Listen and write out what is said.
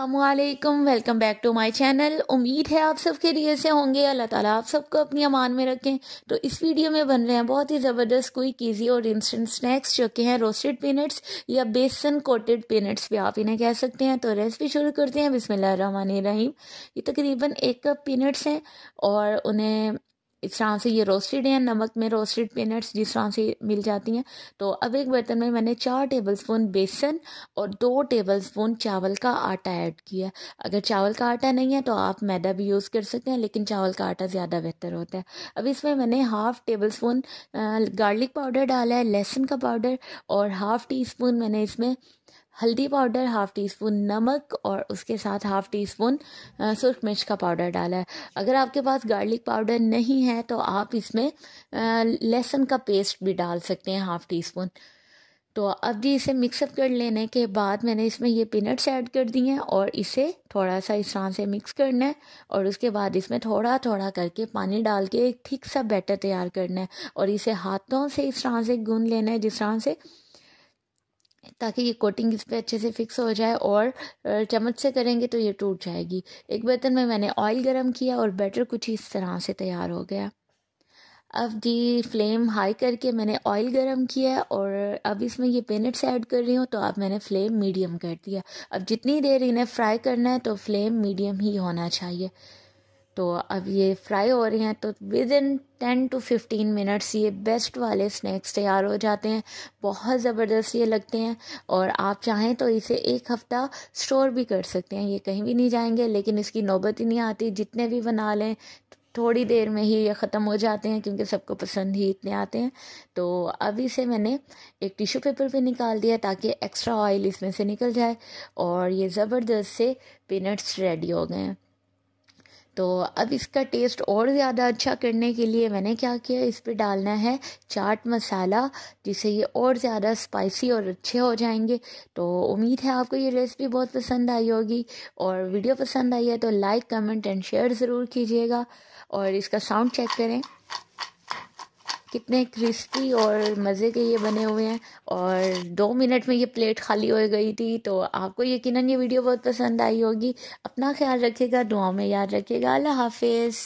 अस्सलामुअलैकुम, welcome back to my channel. उम्मीद है आप सब खैरियत से होंगे। अल्लाह ताला आप सबको अपनी अमान में रखें। तो इस वीडियो में बन रहे हैं बहुत ही ज़बरदस्त क्विक ईजी और इंस्टेंट स्नैक्स जो कि हैं रोस्टेड पीनट्स या बेसन कोटेड पीनट्स भी आप इन्हें कह सकते हैं। तो रेसिपी शुरू करते हैं। बिस्मिल्लाहिर्रहमानिर्रहीम। ये तकरीबन 1 कप पीनट्स हैं और उन्हें इस तरह से ये रोस्टेड हैं, नमक में रोस्टेड पीनट्स जिस तरह से मिल जाती हैं। तो अब एक बर्तन में मैंने 4 टेबलस्पून बेसन और 2 टेबलस्पून चावल का आटा ऐड किया। अगर चावल का आटा नहीं है तो आप मैदा भी यूज़ कर सकते हैं, लेकिन चावल का आटा ज़्यादा बेहतर होता है। अब इसमें मैंने हाफ़ टेबलस्पून गार्लिक पाउडर डाला है, लहसुन का पाउडर, और हाफ़ टी स्पून मैंने इसमें हल्दी पाउडर, हाफ़ टी स्पून नमक और उसके साथ हाफ़ टी स्पून सुर्ख मिर्च का पाउडर डाला है। अगर आपके पास गार्लिक पाउडर नहीं है तो आप इसमें लहसुन का पेस्ट भी डाल सकते हैं, हाफ़ टी स्पून। तो अब जी इसे मिक्सअप कर लेने के बाद मैंने इसमें ये पीनट्स ऐड कर दिए हैं और इसे थोड़ा सा इस तरह से मिक्स करना है। और उसके बाद इसमें थोड़ा थोड़ा करके पानी डाल के एक थिक सा बैटर तैयार करना है और इसे हाथों से इस तरह से गूंद लेना है, जिस तरह से, ताकि ये कोटिंग इस पर अच्छे से फिक्स हो जाए। और चम्मच से करेंगे तो ये टूट जाएगी। एक बर्तन में मैंने ऑयल गरम किया और बैटर कुछ इस तरह से तैयार हो गया। अब जी फ्लेम हाई करके मैंने ऑयल गरम किया है और अब इसमें ये पीनट्स ऐड कर रही हूँ। तो अब मैंने फ्लेम मीडियम कर दिया। अब जितनी देर इन्हें फ्राई करना है तो फ्लेम मीडियम ही होना चाहिए। तो अब ये फ्राई हो रही हैं तो विद इन 10 to 15 मिनट्स ये बेस्ट वाले स्नैक्स तैयार हो जाते हैं। बहुत ज़बरदस्त ये लगते हैं और आप चाहें तो इसे 1 हफ़्ता स्टोर भी कर सकते हैं, ये कहीं भी नहीं जाएंगे। लेकिन इसकी नौबत ही नहीं आती, जितने भी बना लें थोड़ी देर में ही ये ख़त्म हो जाते हैं क्योंकि सबको पसंद ही इतने आते हैं। तो अब इसे मैंने एक टिश्यू पेपर पे निकाल दिया ताकि एक्स्ट्रा ऑयल इसमें से निकल जाए और ये ज़बरदस्त से पीनट्स रेडी हो गए हैं। तो अब इसका टेस्ट और ज़्यादा अच्छा करने के लिए मैंने क्या किया, इस पे डालना है चाट मसाला, जिससे ये और ज़्यादा स्पाइसी और अच्छे हो जाएंगे। तो उम्मीद है आपको ये रेसिपी बहुत पसंद आई होगी और वीडियो पसंद आई है तो लाइक, कमेंट एंड शेयर ज़रूर कीजिएगा। और इसका साउंड चेक करें, कितने क्रिस्पी और मज़े के ये बने हुए हैं। और 2 मिनट में ये प्लेट खाली हो गई थी। तो आपको यकीनन ये वीडियो बहुत पसंद आई होगी। अपना ख्याल रखिएगा, दुआओं में याद रखिएगा। अल्लाह हाफिज़।